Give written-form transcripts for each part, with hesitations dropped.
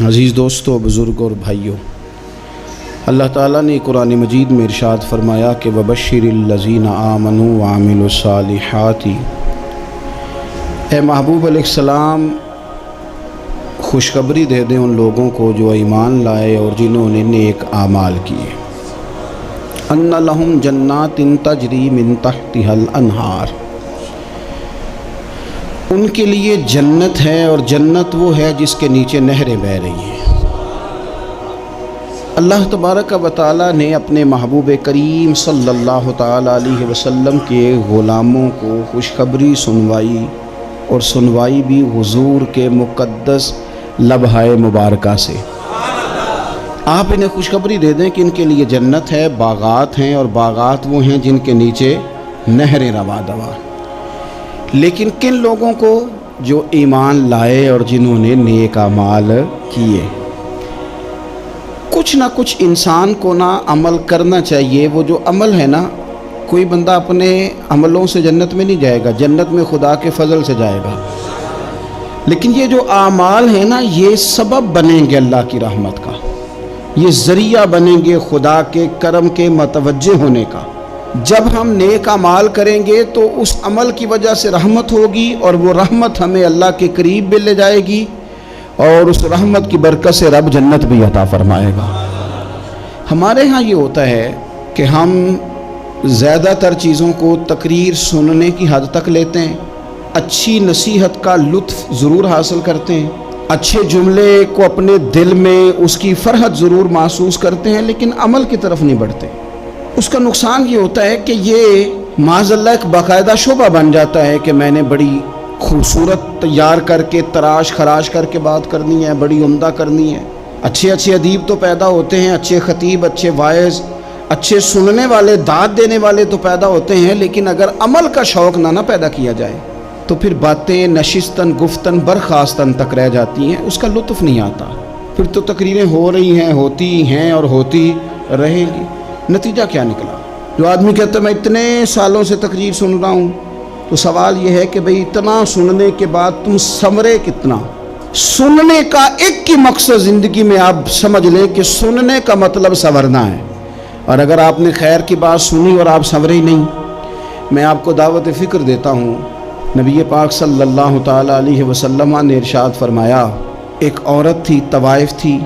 عزیز دوستو، بزرگ اور بھائیوں، اللہ تعالیٰ نے قرآن مجید میں ارشاد فرمایا کہ وَبَشِّرِ الَّذِينَ آمَنُوا وَعَمِلُوا الصَّالِحَاتِ، اے محبوب علیہ السلام خوشخبری دے دیں ان لوگوں کو جو ایمان لائے اور جنہوں نے نیک اعمال کیے، ان لہم جنات تجری من تحتها الانہار، ان کے لیے جنت ہے اور جنت وہ ہے جس کے نیچے نہریں بہہ رہی ہیں۔ اللہ تبارک و تعالیٰ نے اپنے محبوب کریم صلی اللہ تعالیٰ علیہ وسلم کے غلاموں کو خوشخبری سنوائی، اور سنوائی بھی حضور کے مقدس لبھائے مبارکہ سے۔ آپ انہیں خوشخبری دے دیں کہ ان کے لیے جنت ہے، باغات ہیں، اور باغات وہ ہیں جن کے نیچے نہریں رواں دواں۔ لیکن کن لوگوں کو؟ جو ایمان لائے اور جنہوں نے نیک اعمال کیے۔ کچھ نہ کچھ انسان کو نہ عمل کرنا چاہیے۔ وہ جو عمل ہے نا، کوئی بندہ اپنے عملوں سے جنت میں نہیں جائے گا، جنت میں خدا کے فضل سے جائے گا۔ لیکن یہ جو اعمال ہیں نا، یہ سبب بنیں گے اللہ کی رحمت کا، یہ ذریعہ بنیں گے خدا کے کرم کے متوجہ ہونے کا۔ جب ہم نیک اعمال کریں گے تو اس عمل کی وجہ سے رحمت ہوگی، اور وہ رحمت ہمیں اللہ کے قریب بھی لے جائے گی، اور اس رحمت کی برکت سے رب جنت بھی عطا فرمائے گا۔ ہمارے ہاں یہ ہوتا ہے کہ ہم زیادہ تر چیزوں کو تقریر سننے کی حد تک لیتے ہیں، اچھی نصیحت کا لطف ضرور حاصل کرتے ہیں، اچھے جملے کو اپنے دل میں اس کی فرحت ضرور محسوس کرتے ہیں، لیکن عمل کی طرف نہیں بڑھتے۔ اس کا نقصان یہ ہوتا ہے کہ یہ معاذ اللہ ایک باقاعدہ شعبہ بن جاتا ہے کہ میں نے بڑی خوبصورت تیار کر کے تراش خراش کر کے بات کرنی ہے، بڑی عمدہ کرنی ہے۔ اچھے اچھے ادیب تو پیدا ہوتے ہیں، اچھے خطیب، اچھے واعظ، اچھے سننے والے، داد دینے والے تو پیدا ہوتے ہیں، لیکن اگر عمل کا شوق نہ پیدا کیا جائے تو پھر باتیں نشستن گفتن برخاستن تک رہ جاتی ہیں، اس کا لطف نہیں آتا۔ پھر تو تقریریں ہو رہی ہیں، ہوتی ہیں اور ہوتی رہیں گی، نتیجہ کیا نکلا؟ جو آدمی کہتا ہے میں اتنے سالوں سے تقریر سن رہا ہوں، تو سوال یہ ہے کہ بھئی اتنا سننے کے بعد تم سنورے کتنا؟ سننے کا ایک ہی مقصد زندگی میں آپ سمجھ لیں کہ سننے کا مطلب سنورنا ہے، اور اگر آپ نے خیر کی بات سنی اور آپ سنورے ہی نہیں، میں آپ کو دعوت فکر دیتا ہوں۔ نبی پاک صلی اللہ تعالیٰ علیہ وسلم نے ارشاد فرمایا، ایک عورت تھی، طوائف تھی،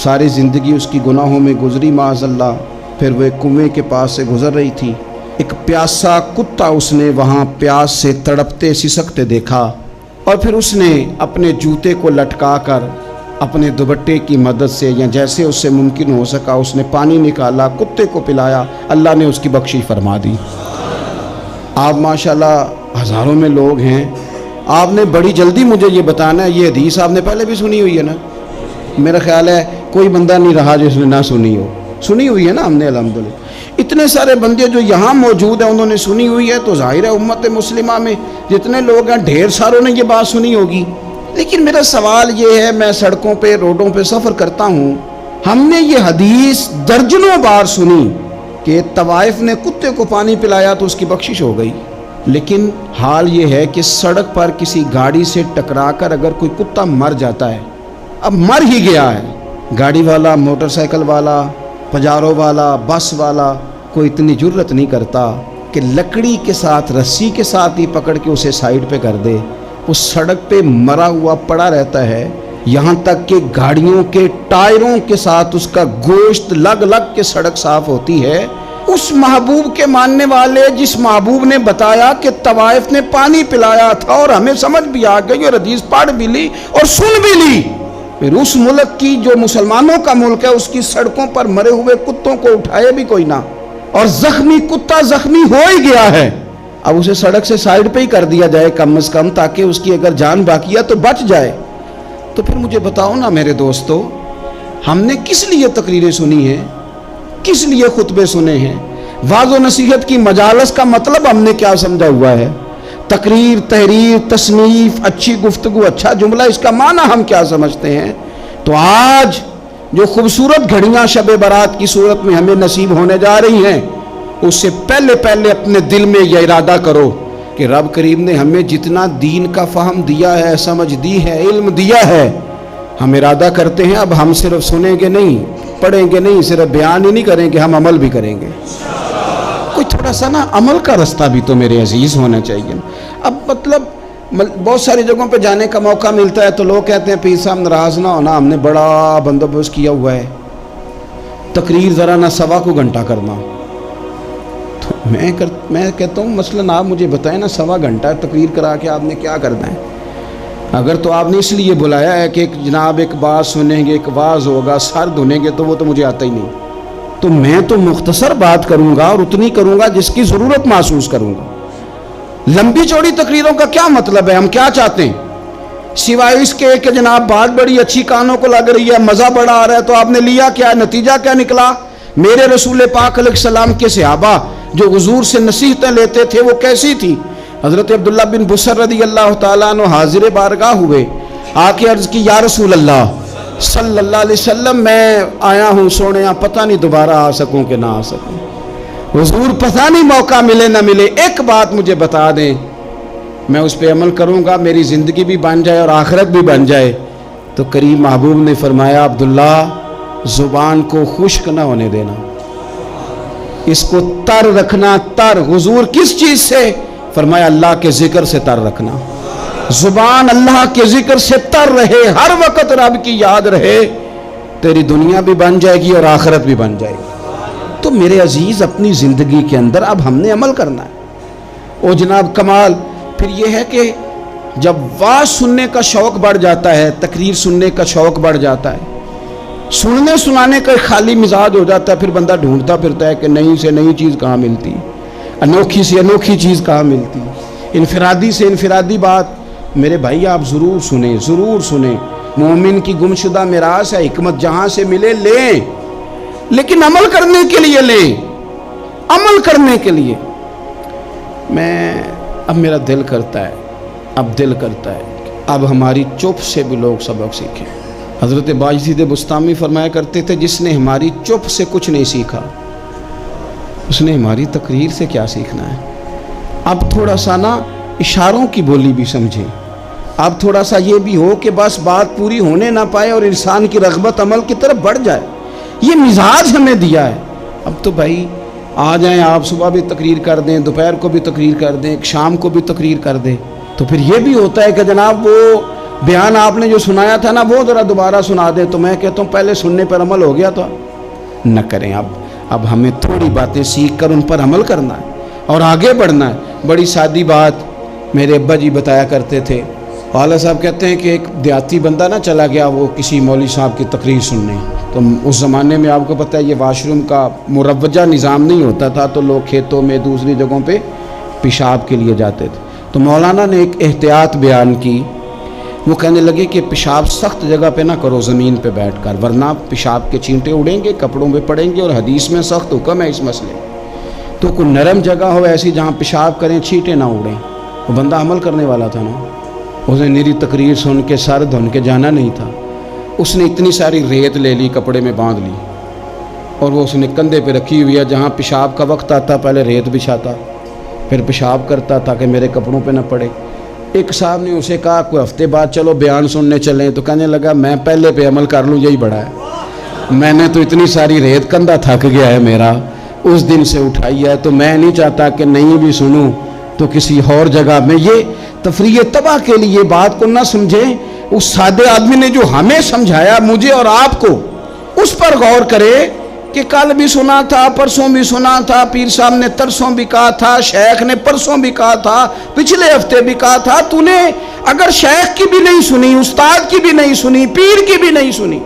ساری زندگی اس کی گناہوں میں گزری معاذ اللہ، پھر وہ ایک کنویں کے پاس سے گزر رہی تھی، ایک پیاسا کتا اس نے وہاں پیاس سے تڑپتے سسکتے دیکھا، اور پھر اس نے اپنے جوتے کو لٹکا کر اپنے دوپٹے کی مدد سے یا جیسے اس سے ممکن ہو سکا اس نے پانی نکالا، کتے کو پلایا، اللہ نے اس کی بخشش فرما دی۔ آپ ماشاءاللہ ہزاروں میں لوگ ہیں، آپ نے بڑی جلدی مجھے یہ بتانا ہے، یہ حدیث آپ نے پہلے بھی سنی ہوئی ہے نا؟ میرا خیال ہے کوئی بندہ نہیں رہا جس نے نہ سنی ہو، سنی ہوئی ہے نا ہم نے الحمدللہ۔ اتنے سارے بندے جو یہاں موجود ہیں انہوں نے سنی ہوئی ہے، تو ظاہر ہے امت مسلمہ میں جتنے لوگ ہیں ڈھیر ساروں نے یہ بات سنی ہوگی۔ لیکن میرا سوال یہ ہے، میں سڑکوں پہ روڈوں پہ سفر کرتا ہوں، ہم نے یہ حدیث درجنوں بار سنی کہ طوائف نے کتے کو پانی پلایا تو اس کی بخشش ہو گئی، لیکن حال یہ ہے کہ سڑک پر کسی گاڑی سے ٹکرا کر اگر کوئی کتا مر جاتا ہے، اب مر ہی گیا ہے، گاڑی والا، موٹر سائیکل والا، پجارو والا، بس والا کوئی اتنی جرت نہیں کرتا کہ لکڑی کے ساتھ، رسی کے ساتھ ہی پکڑ کے اسے سائیڈ پہ کر دے۔ وہ سڑک پہ مرا ہوا پڑا رہتا ہے، یہاں تک کہ گاڑیوں کے ٹائروں کے ساتھ اس کا گوشت لگ لگ کے سڑک صاف ہوتی ہے۔ اس محبوب کے ماننے والے جس محبوب نے بتایا کہ طوائف نے پانی پلایا تھا، اور ہمیں سمجھ بھی آ گئی اور حدیث پڑھ بھی لی اور سن بھی لی، پھر اس ملک کی جو مسلمانوں کا ملک ہے اس کی سڑکوں پر مرے ہوئے کتوں کو اٹھائے بھی کوئی نہ، اور زخمی کتا زخمی ہو ہی گیا ہے، اب اسے سڑک سے سائیڈ پہ ہی کر دیا جائے کم از کم، تاکہ اس کی اگر جان باقی ہے تو بچ جائے۔ تو پھر مجھے بتاؤ نا میرے دوستو، ہم نے کس لیے تقریریں سنی ہیں، کس لیے خطبے سنے ہیں؟ واعظ و نصیحت کی مجالس کا مطلب ہم نے کیا سمجھا ہوا ہے؟ تقریر، تحریر، تصنیف، اچھی گفتگو، اچھا جملہ، اس کا معنی ہم کیا سمجھتے ہیں؟ تو آج جو خوبصورت گھڑیاں شب برات کی صورت میں ہمیں نصیب ہونے جا رہی ہیں، اس سے پہلے اپنے دل میں یہ ارادہ کرو کہ رب کریم نے ہمیں جتنا دین کا فہم دیا ہے، سمجھ دی ہے، علم دیا ہے، ہم ارادہ کرتے ہیں اب ہم صرف سنیں گے نہیں، پڑھیں گے نہیں، صرف بیان ہی نہیں کریں گے، ہم عمل بھی کریں گے۔ کوئی تھوڑا سا نا عمل کا رستہ بھی تو میرے عزیز ہونا چاہیے۔ اب مطلب بہت ساری جگہوں پہ جانے کا موقع ملتا ہے تو لوگ کہتے ہیں پیر صاحب ناراض نہ ہونا، ہم نے بڑا بندوبست کیا ہوا ہے، تقریر ذرا نہ 1.25 گھنٹہ کرنا۔ تو میں کہتا ہوں مثلاً آپ مجھے بتائیں نا 1.25 گھنٹہ تقریر کرا کے آپ نے کیا کرنا ہے؟ اگر تو آپ نے اس لیے بلایا ہے کہ جناب ایک بات سنیں گے، ایک واعظ ہوگا، سر دھنیں گے، تو وہ تو مجھے آتا ہی نہیں۔ تو میں تو مختصر بات کروں گا اور اتنی کروں گا جس کی ضرورت محسوس کروں گا۔ لمبی چوڑی تقریروں کا کیا مطلب ہے؟ ہم کیا چاہتے ہیں سوائے اس کے کہ جناب بات بڑی اچھی کانوں کو لگ رہی ہے، مزہ بڑا آ رہا ہے، تو آپ نے لیا کیا؟ نتیجہ کیا نکلا؟ میرے رسول پاک علیہ السلام کے صحابہ جو حضور سے نصیحتیں لیتے تھے وہ کیسی تھی؟ حضرت عبداللہ بن بسر رضی اللہ تعالیٰ عنہ حاضر بارگاہ ہوئے، آ کے عرض کی یا رسول اللہ صلی اللہ علیہ وسلم میں آیا ہوں سونے، پتہ نہیں دوبارہ آ سکوں کہ نہ آ سکوں، حضور پتہ نہیں موقع ملے نہ ملے، ایک بات مجھے بتا دیں، میں اس پہ عمل کروں گا، میری زندگی بھی بن جائے اور آخرت بھی بن جائے۔ تو کریم محبوب نے فرمایا عبداللہ زبان کو خشک نہ ہونے دینا، اس کو تر رکھنا۔ تر حضور کس چیز سے؟ فرمایا اللہ کے ذکر سے تر رکھنا، زبان اللہ کے ذکر سے تر رہے، ہر وقت رب کی یاد رہے، تیری دنیا بھی بن جائے گی اور آخرت بھی بن جائے گی۔ تو میرے عزیز اپنی زندگی کے اندر اب ہم نے عمل کرنا ہے۔ او جناب کمال پھر یہ ہے کہ جب واعظ سننے کا شوق بڑھ جاتا ہے، تقریر سننے کا شوق بڑھ جاتا ہے، سننے سنانے کا خالی مزاج ہو جاتا ہے، پھر بندہ ڈھونڈتا پھرتا ہے کہ نئی سے نئی چیز کہاں ملتی، انوکھی سے انوکھی چیز کہاں ملتی، انفرادی سے انفرادی بات۔ میرے بھائی آپ ضرور سنیں، ضرور سنیں، مومن کی گمشدہ میراث ہے، حکمت جہاں سے ملے لیں، لیکن عمل کرنے کے لیے لیں، عمل کرنے کے لیے۔ اب میرا دل کرتا ہے اب ہماری چپ سے بھی لوگ سبق سیکھیں۔ حضرت باجدید بستامی فرمایا کرتے تھے جس نے ہماری چپ سے کچھ نہیں سیکھا اس نے ہماری تقریر سے کیا سیکھنا ہے۔ اب تھوڑا سا نا اشاروں کی بولی بھی سمجھیں، اب تھوڑا سا یہ بھی ہو کہ بس بات پوری ہونے نہ پائے اور انسان کی رغبت عمل کی طرف بڑھ جائے، یہ مزاج ہمیں دیا ہے۔ اب تو بھائی آ جائیں آپ، صبح بھی تقریر کر دیں، دوپہر کو بھی تقریر کر دیں، شام کو بھی تقریر کر دیں، تو پھر یہ بھی ہوتا ہے کہ جناب وہ بیان آپ نے جو سنایا تھا نا وہ ذرا دوبارہ سنا دیں۔ تو میں کہتا ہوں پہلے سننے پر عمل ہو گیا تو نہ کریں۔ اب ہمیں تھوڑی باتیں سیکھ کر ان پر عمل کرنا ہے اور آگے بڑھنا ہے۔ بڑی سادی بات میرے ابا جی بتایا کرتے تھے، والد صاحب کہتے ہیں کہ ایک دیہاتی بندہ نہ چلا گیا وہ کسی مولوی صاحب کی تقریر سننے، تو اس زمانے میں آپ کو پتہ ہے یہ واش روم کا مروجہ نظام نہیں ہوتا تھا، تو لوگ کھیتوں میں دوسری جگہوں پہ پیشاب کے لیے جاتے تھے۔ تو مولانا نے ایک احتیاط بیان کی، وہ کہنے لگے کہ پیشاب سخت جگہ پہ نہ کرو زمین پہ بیٹھ کر، ورنہ پیشاب کے چینٹے اڑیں گے، کپڑوں پہ پڑیں گے، اور حدیث میں سخت حکم ہے اس مسئلے۔ تو کوئی نرم جگہ ہو ایسی جہاں پیشاب کریں چھینٹے نہ اڑیں۔ وہ بندہ عمل کرنے والا تھا نا، اس نے میری تقریر سن کے سر دھن کے جانا نہیں تھا، اس نے اتنی ساری ریت لے لی، کپڑے میں باندھ لی، اور وہ اس نے کندھے پہ رکھی ہوئی ہے، جہاں پیشاب کا وقت آتا پہلے ریت بچھاتا، پھر پیشاب کرتا تاکہ میرے کپڑوں پہ نہ پڑے۔ ایک صاحب نے اسے کہا کوئی ہفتے بعد چلو بیان سننے چلیں، تو کہنے لگا میں پہلے پہ عمل کر لوں یہی بڑا ہے، میں نے تو اتنی ساری ریت کندھا تھک گیا ہے میرا، اس دن سے اٹھائی ہے، تو میں نہیں چاہتا کہ نہیں بھی سنوں تو کسی اور جگہ میں۔ یہ تفریح تباہ کے لیے بات کو نہ سمجھیں، اس سادے آدمی نے جو ہمیں سمجھایا مجھے اور آپ کو، اس پر غور کرے کہ کل بھی سنا تھا، پرسوں بھی سنا تھا، پیر صاحب نے ترسوں بھی کہا تھا، شیخ نے پرسوں بھی کہا تھا، پچھلے ہفتے بھی کہا تھا۔ تو نے اگر شیخ کی بھی نہیں سنی، استاد کی بھی نہیں سنی، پیر کی بھی نہیں سنی،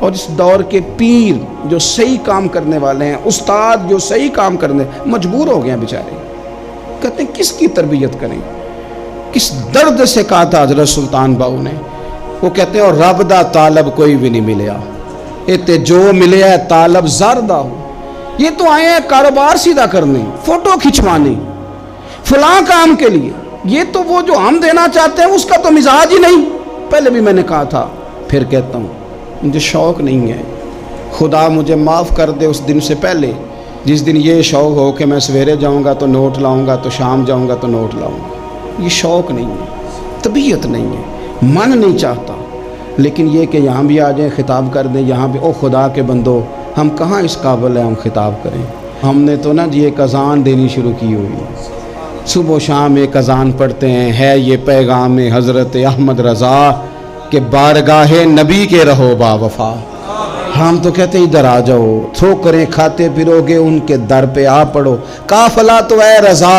اور اس دور کے پیر جو صحیح کام کرنے والے ہیں، استاد جو صحیح کام کرنے مجبور ہو گئے ہیں بیچارے، کہتے ہیں کس کی تربیت کریں؟ کس درد سے کہا تھا حضرت سلطان باؤ نے، وہ کہتے ہیں اور رب دا طالب کوئی بھی نہیں ملیا، تے جو ملے ہے طالب زردہ ہو۔ یہ تو آئے ہیں کاروبار سیدھا کرنے، فوٹو کھچوانے، فلاں کام کے لیے، یہ تو وہ جو ہم دینا چاہتے ہیں اس کا تو مزاج ہی نہیں۔ پہلے بھی میں نے کہا تھا، پھر کہتا ہوں مجھے شوق نہیں ہے، خدا مجھے معاف کر دے اس دن سے پہلے جس دن یہ شوق ہو کہ میں سویرے جاؤں گا تو نوٹ لاؤں گا، تو شام جاؤں گا تو نوٹ لاؤں گا۔ یہ شوق نہیں ہے، طبیعت نہیں ہے، من نہیں چاہتا۔ لیکن یہ کہ یہاں بھی آ جائیں خطاب کر دیں یہاں بھی، او خدا کے بندو ہم کہاں اس قابل ہیں ہم خطاب کریں؟ ہم نے تو نا جی ایک اذان دینی شروع کی ہوئی، صبح و شام ایک اذان پڑھتے ہیں، ہے یہ پیغام حضرت احمد رضا کہ بارگاہ نبی کے رہو با وفا۔ ہم تو کہتے ہیں ادھر آ جاؤ، ٹھوکریں کھاتے پھرو گے ان کے در پہ آ پڑو، قافلہ تو اے رضا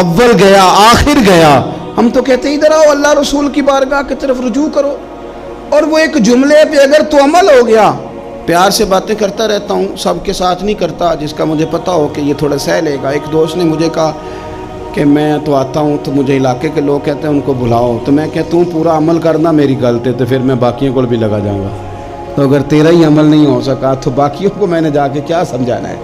اول گیا آخر گیا۔ ہم تو کہتے ہیں ادھر آؤ، اللہ رسول کی بارگاہ کی طرف رجوع کرو۔ اور وہ ایک جملے پہ اگر تو عمل ہو گیا، پیار سے باتیں کرتا رہتا ہوں، سب کے ساتھ نہیں کرتا، جس کا مجھے پتا ہو کہ یہ تھوڑا سہ لے گا۔ ایک دوست نے مجھے کہا کہ میں تو آتا ہوں تو مجھے علاقے کے لوگ کہتے ہیں ان کو بلاؤ، تو میں کہتا ہوں پورا عمل کرنا میری غلط ہے، تو پھر میں باقیوں کو بھی لگا جاؤں گا، تو اگر تیرا ہی عمل نہیں ہو سکا تو باقیوں کو میں نے جا کے کیا سمجھانا ہے؟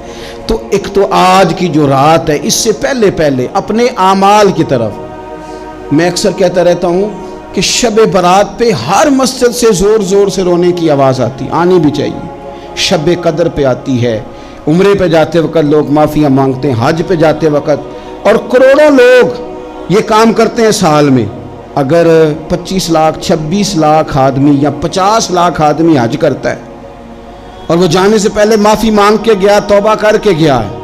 تو ایک تو آج کی جو رات ہے، اس سے پہلے اپنے اعمال کی طرف میں اکثر کہتا رہتا ہوں کہ شب برات پہ ہر مسجد سے زور زور سے رونے کی آواز آنی بھی چاہیے۔ شب قدر پہ آتی ہے، عمرے پہ جاتے وقت لوگ معافیاں مانگتے ہیں، حج پہ جاتے وقت، اور کروڑوں لوگ یہ کام کرتے ہیں سال میں۔ اگر 25 لاکھ 26 لاکھ آدمی یا 50 لاکھ آدمی حج کرتا ہے اور وہ جانے سے پہلے معافی مانگ کے گیا، توبہ کر کے گیا ہے،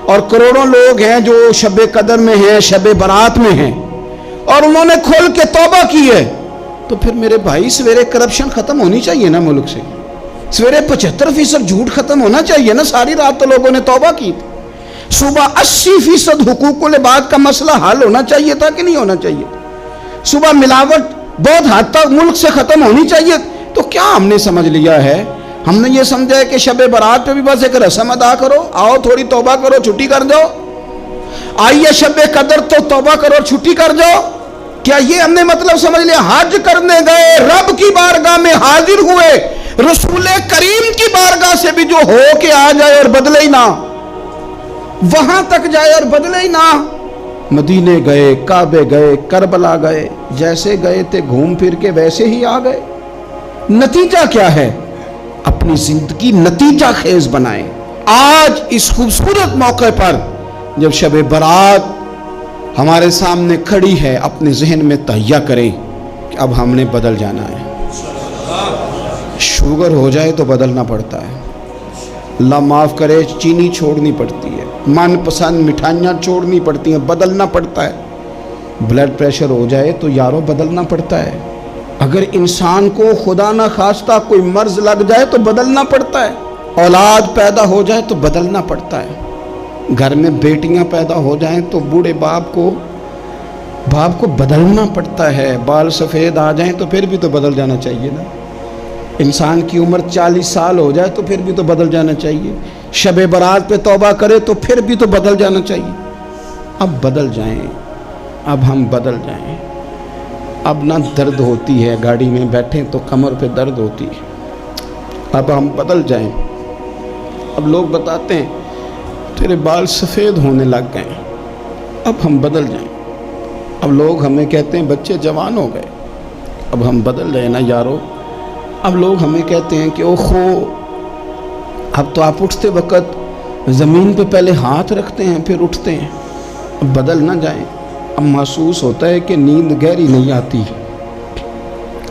اور کروڑوں لوگ ہیں جو شب قدر میں ہیں، شب برات میں ہیں، اور انہوں نے کھل کے توبہ کی ہے، تو پھر میرے بھائی سویرے کرپشن ختم ہونی چاہیے نا ملک سے، سویرے 75% جھوٹ ختم ہونا چاہیے نا۔ ساری رات تو لوگوں نے توبہ کی تھی، صبح 80% حقوق العباد کا مسئلہ حل ہونا چاہیے تھا کہ نہیں ہونا چاہیے؟ صبح ملاوٹ بہت حد تک ملک سے ختم ہونی چاہیے۔ تو کیا ہم نے سمجھ لیا ہے؟ ہم نے یہ سمجھا ہے کہ شب برات پہ بھی بس ایک رسم ادا کرو، آؤ تھوڑی توبہ کرو چھٹی کر جاؤ، آئیے شب قدر تو توبہ کرو چھٹی کر جاؤ۔ کیا یہ ہم نے مطلب سمجھ لیا؟ حج کرنے گئے، رب کی بارگاہ میں حاضر ہوئے، رسول کریم کی بارگاہ سے بھی جو ہو کے آ جائے اور بدلے ہی نہ، وہاں تک جائے اور بدلے ہی نہ۔ مدینے گئے، کعبے گئے، کربلا گئے، جیسے گئے تھے گھوم پھر کے ویسے ہی آ گئے۔ نتیجہ کیا ہے؟ اپنی زندگی نتیجہ خیز بنائیں۔ آج اس خوبصورت موقع پر جب شب برات ہمارے سامنے کھڑی ہے، اپنے ذہن میں تہیہ کریں کہ اب ہم نے بدل جانا ہے۔ شوگر ہو جائے تو بدلنا پڑتا ہے، اللہ معاف کرے چینی چھوڑنی پڑتی ہے، من پسند مٹھائیاں چھوڑنی پڑتی ہیں، بدلنا پڑتا ہے۔ بلڈ پریشر ہو جائے تو یارو بدلنا پڑتا ہے۔ اگر انسان کو خدا نہ خواستہ کوئی مرض لگ جائے تو بدلنا پڑتا ہے۔ اولاد پیدا ہو جائے تو بدلنا پڑتا ہے۔ گھر میں بیٹیاں پیدا ہو جائیں تو بوڑھے باپ کو بدلنا پڑتا ہے۔ بال سفید آ جائیں تو پھر بھی تو بدل جانا چاہیے نا۔ انسان کی عمر 40 سال ہو جائے تو پھر بھی تو بدل جانا چاہیے۔ شب برات پہ توبہ کرے تو پھر بھی تو بدل جانا چاہیے۔ اب بدل جائیں، اب ہم بدل جائیں۔ اب نہ درد ہوتی ہے، گاڑی میں بیٹھیں تو کمر پہ درد ہوتی ہے، اب ہم بدل جائیں۔ اب لوگ بتاتے ہیں تیرے بال سفید ہونے لگ گئے، اب ہم بدل جائیں۔ اب لوگ ہمیں کہتے ہیں بچے جوان ہو گئے، اب ہم بدل جائیں نا یارو۔ اب لوگ ہمیں کہتے ہیں کہ اوہو اب تو آپ اٹھتے وقت زمین پہ پہلے ہاتھ رکھتے ہیں پھر اٹھتے ہیں، اب بدل نہ جائیں۔ اب محسوس ہوتا ہے کہ نیند گہری نہیں آتی،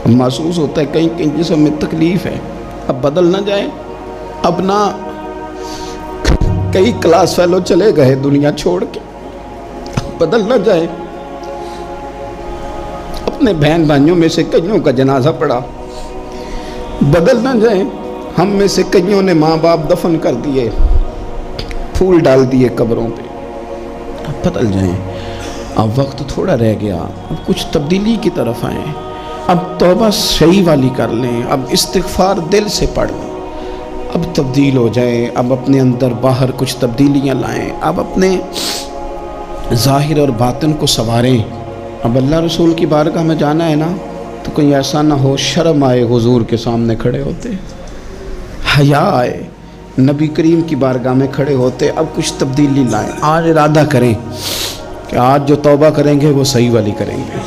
اب محسوس ہوتا ہے کہیں کہیں جسم میں تکلیف ہے، اب بدل نہ جائیں۔ اب نہ کئی کلاس فیلو چلے گئے دنیا چھوڑ کے، اب بدل نہ جائیں۔ اپنے بہن بھائیوں میں سے کئیوں کا جنازہ پڑا، بدل نہ جائیں۔ ہم میں سے کئیوں نے ماں باپ دفن کر دیے، پھول ڈال دیے قبروں پہ، اب بدل جائیں۔ اب وقت تھوڑا رہ گیا، اب کچھ تبدیلی کی طرف آئیں، اب توبہ صحیح والی کر لیں، اب استغفار دل سے پڑھ لیں، اب تبدیل ہو جائیں، اب اپنے اندر باہر کچھ تبدیلیاں لائیں، اب اپنے ظاہر اور باطن کو سنواریں۔ اب اللہ رسول کی بارگاہ میں جانا ہے نا، تو کوئی ایسا نہ ہو شرم آئے حضور کے سامنے کھڑے ہوتے، حیا آئے نبی کریم کی بارگاہ میں کھڑے ہوتے۔ اب کچھ تبدیلی لائیں، آج ارادہ کریں کہ آج جو توبہ کریں گے وہ صحیح والی کریں گے،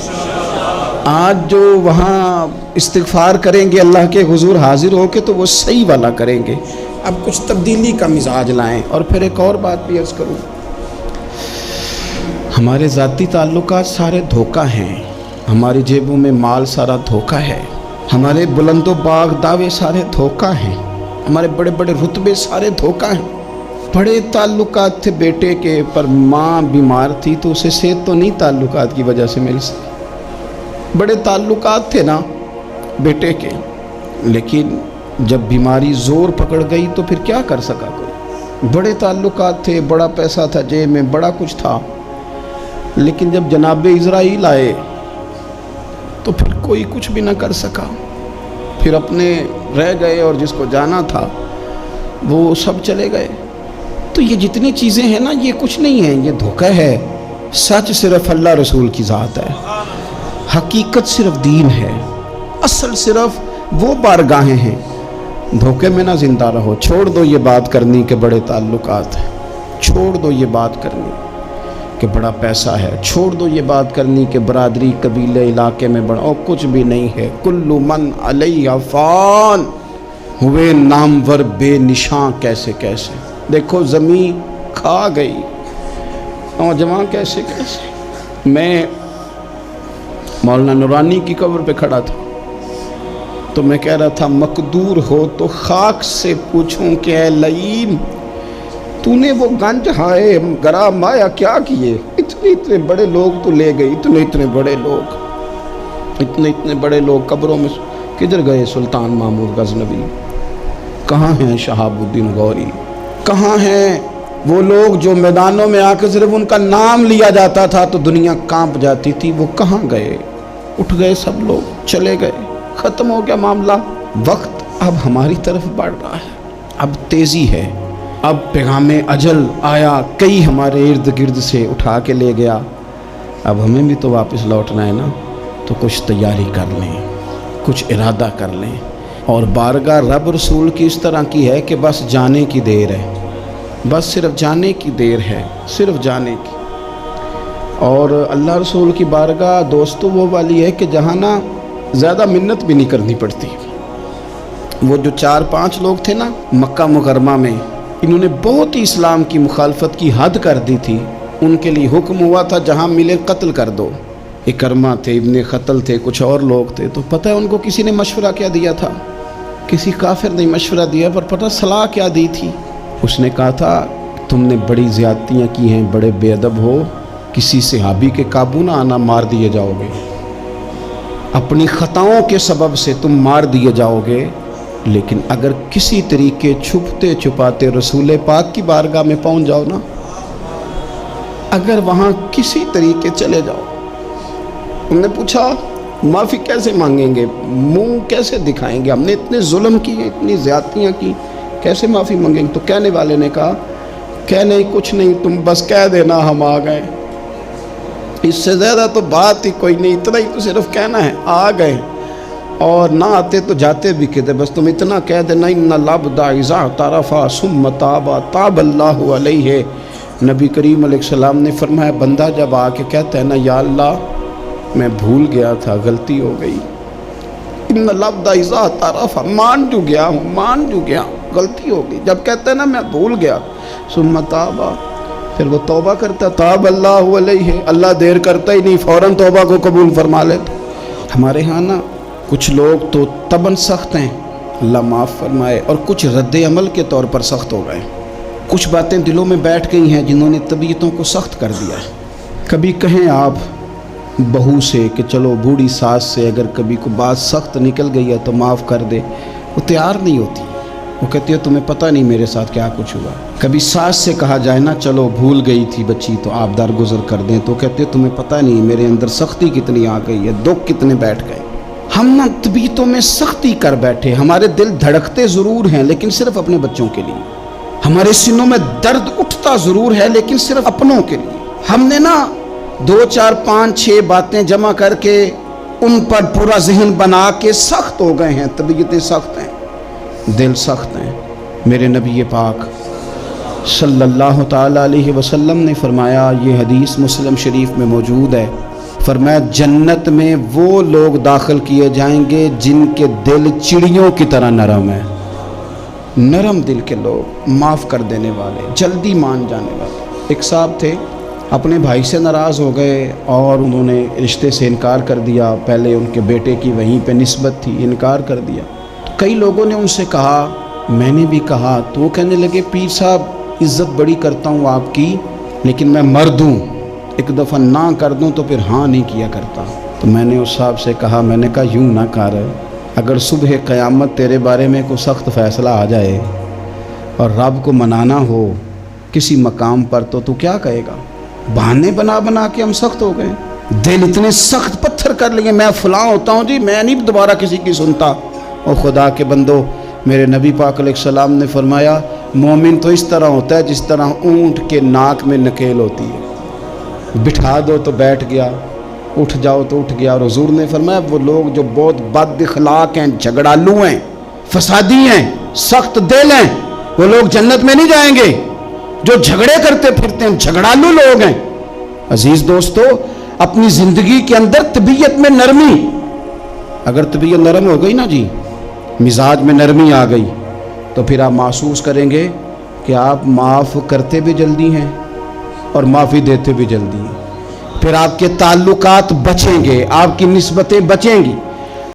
آج جو وہاں استغفار کریں گے اللہ کے حضور حاضر ہو کے تو وہ صحیح والا کریں گے۔ اب کچھ تبدیلی کا مزاج لائیں۔ اور پھر ایک اور بات بھی عرض کروں، ہمارے ذاتی تعلقات سارے دھوکہ ہیں، ہماری جیبوں میں مال سارا دھوکہ ہے، ہمارے بلند و باغ دعوے سارے دھوکہ ہیں، ہمارے بڑے بڑے رتبے سارے دھوکہ ہیں۔ بڑے تعلقات تھے بیٹے کے، پر ماں بیمار تھی تو اسے صحت تو نہیں تعلقات کی وجہ سے مل سکی۔ بڑے تعلقات تھے نا بیٹے کے، لیکن جب بیماری زور پکڑ گئی تو پھر کیا کر سکا کوئی؟ بڑے تعلقات تھے، بڑا پیسہ تھا جیب میں، بڑا کچھ تھا، لیکن جب جناب اسرائیل آئے تو پھر کوئی کچھ بھی نہ کر سکا، پھر اپنے رہ گئے، اور جس کو جانا تھا وہ سب چلے گئے۔ تو یہ جتنی چیزیں ہیں نا، یہ کچھ نہیں ہیں، یہ دھوکہ ہے۔ سچ صرف اللہ رسول کی ذات ہے، حقیقت صرف دین ہے، اصل صرف وہ بارگاہیں ہیں۔ دھوکے میں نہ زندہ رہو، چھوڑ دو یہ بات کرنی کہ بڑے تعلقات ہیں، چھوڑ دو یہ بات کرنی کہ بڑا پیسہ ہے، چھوڑ دو یہ بات کرنی کہ برادری قبیلے علاقے میں بڑا، اور کچھ بھی نہیں ہے۔ کل من علیہ فان، ہوئے نامور بے نشاں کیسے کیسے۔ دیکھو زمین کھا گئی، نوجوان کیسے کیسے۔ میں مولانا نورانی کی قبر پہ کھڑا تھا تو میں کہہ رہا تھا مقدور ہو تو خاک سے پوچھوں کہ اے لئیم تو نے وہ گنج ہائے گرا مایا کیا کیے؟ اتنے بڑے لوگ تو لے گئی، اتنے بڑے لوگ، اتنے بڑے لوگ قبروں میں کدھر گئے؟ سلطان محمود غزنوی کہاں ہیں؟ شہاب الدین غوری کہاں ہیں؟ وہ لوگ جو میدانوں میں آ کے صرف ان کا نام لیا جاتا تھا تو دنیا کانپ جاتی تھی، وہ کہاں گئے؟ اٹھ گئے سب لوگ، چلے گئے، ختم ہو گیا معاملہ۔ وقت اب ہماری طرف بڑھ رہا ہے، اب تیزی ہے، اب پیغام اجل آیا، کئی ہمارے ارد گرد سے اٹھا کے لے گیا، اب ہمیں بھی تو واپس لوٹنا ہے نا، تو کچھ تیاری کر لیں، کچھ ارادہ کر لیں۔ اور بارگاہ رب رسول کی اس طرح کی ہے کہ بس جانے کی دیر ہے، بس صرف جانے کی دیر ہے، صرف جانے کی۔ اور اللہ رسول کی بارگاہ دوستو وہ والی ہے کہ جہاں نا زیادہ منت بھی نہیں کرنی پڑتی۔ وہ جو 4-5 لوگ تھے نا مکہ مکرمہ میں، انہوں نے بہت ہی اسلام کی مخالفت کی حد کر دی تھی، ان کے لیے حکم ہوا تھا جہاں ملے قتل کر دو۔ اکرمہ تھے، ابن خطل تھے، کچھ اور لوگ تھے، تو پتہ ہے ان کو کسی نے مشورہ کیا دیا تھا؟ کسی کافر نے مشورہ دیا، پر پتہ صلاح کیا دی تھی؟ اس نے کہا تھا تم نے بڑی زیادتیاں کی ہیں، بڑے بے ادب ہو، کسی صحابی کے قابو نہ آنا، مار دیے جاؤ گے، اپنی خطاؤں کے سبب سے تم مار دیے جاؤ گے، لیکن اگر کسی طریقے چھپتے چھپاتے رسول پاک کی بارگاہ میں پہنچ جاؤ نا، اگر وہاں کسی طریقے چلے جاؤ۔ انہوں نے پوچھا معافی کیسے مانگیں گے، منہ کیسے دکھائیں گے، ہم نے اتنے ظلم کیے، اتنی زیادتیاں کی، کیسے معافی مانگیں گے؟ تو کہنے والے نے کہا کہ نہیں کچھ نہیں، تم بس کہہ دینا ہم آ گئے، اس سے زیادہ تو بات ہی کوئی نہیں، اتنا ہی تو صرف کہنا ہے آ گئے، اور نہ آتے تو جاتے بھی کہتے، بس تم اتنا کہہ دینا ان العبد اذا اعترف ثم تاب تاب اللہ علیہ۔ نبی کریم علیہ السلام نے فرمایا بندہ جب آ کے کہتا ہے نا یا اللہ میں بھول گیا تھا، غلطی ہو گئی، ان العبد اذا اعترف، مان جو گیا ہوں، مان جو گیا، غلطی ہو گئی، جب کہتا ہے نا میں بھول گیا، ثم تاب، پھر وہ توبہ کرتا، تاب اللہ علیہ، اللہ دیر کرتا ہی نہیں، فوراً توبہ کو قبول فرما لیتا۔ ہمارے ہاں نا کچھ لوگ تو طبعاً سخت ہیں، اللہ معاف فرمائے، اور کچھ رد عمل کے طور پر سخت ہو گئے، کچھ باتیں دلوں میں بیٹھ گئی ہیں جنہوں نے طبیعتوں کو سخت کر دیا ہے۔ کبھی کہیں آپ بہو سے کہ چلو بوڑھی ساس سے اگر کبھی کوئی بات سخت نکل گئی ہے تو معاف کر دے، وہ تیار نہیں ہوتی، وہ کہتی ہے تمہیں پتہ نہیں میرے ساتھ کیا کچھ ہوا۔ کبھی ساس سے کہا جائے نا چلو بھول گئی تھی بچی تو آپ درگزر کر دیں، تو کہتے ہیں تمہیں پتہ نہیں میرے اندر سختی کتنی آ گئی ہے، دکھ کتنے بیٹھ گئے۔ ہم نا طبیعتوں میں سختی کر بیٹھے، ہمارے دل دھڑکتے ضرور ہیں لیکن صرف اپنے بچوں کے لیے، ہمارے سینوں میں درد اٹھتا ضرور ہے لیکن صرف اپنوں کے لیے۔ ہم نے نا 2 4 5 6 باتیں جمع کر کے ان پر پورا ذہن بنا کے سخت ہو گئے ہیں، طبیعتیں سخت ہیں، دل سخت ہیں۔ میرے نبی پاک صلی اللہ تعالی علیہ وسلم نے فرمایا، یہ حدیث مسلم شریف میں موجود ہے، فرمایا جنت میں وہ لوگ داخل کیے جائیں گے جن کے دل چڑیوں کی طرح نرم ہے، نرم دل کے لوگ، معاف کر دینے والے، جلدی مان جانے والے۔ ایک صاحب تھے اپنے بھائی سے ناراض ہو گئے اور انہوں نے رشتے سے انکار کر دیا. پہلے ان کے بیٹے کی وہیں پہ نسبت تھی, انکار کر دیا. تو کئی لوگوں نے ان سے کہا, میں نے بھی کہا, تو وہ کہنے لگے پیر صاحب عزت بڑی کرتا ہوں آپ کی, لیکن میں مرد ہوں, ایک دفعہ نہ کر دوں تو پھر ہاں نہیں کیا کرتا. تو میں نے اس صاحب سے کہا, میں نے کہا یوں نہ کر, اگر صبح قیامت تیرے بارے میں کوئی سخت فیصلہ آ جائے اور رب کو منانا ہو کسی مقام پر تو کیا کہے گا؟ بہانے بنا بنا کے ہم سخت ہو گئے, دل اتنے سخت پتھر کر لیے, میں فلاں ہوتا ہوں جی, میں نہیں دوبارہ کسی کی سنتا. اور خدا کے بندو, میرے نبی پاک علیہ السلام نے فرمایا مومن تو اس طرح ہوتا ہے جس طرح اونٹ کے ناک میں نکیل ہوتی ہے, بٹھا دو تو بیٹھ گیا, اٹھ جاؤ تو اٹھ گیا. اور حضور نے فرمایا وہ لوگ جو بہت بد اخلاق ہیں, جھگڑالو ہیں, فسادی ہیں, سخت دل ہیں, وہ لوگ جنت میں نہیں جائیں گے. جو جھگڑے کرتے پھرتے ہیں جھگڑالو لوگ ہیں. عزیز دوستو, اپنی زندگی کے اندر طبیعت میں نرمی, اگر طبیعت نرم ہو گئی نا جی, مزاج میں نرمی آ گئی, تو پھر آپ محسوس کریں گے کہ آپ معاف کرتے بھی جلدی ہیں اور معافی دیتے بھی جلدی ہیں. پھر آپ کے تعلقات بچیں گے, آپ کی نسبتیں بچیں گی.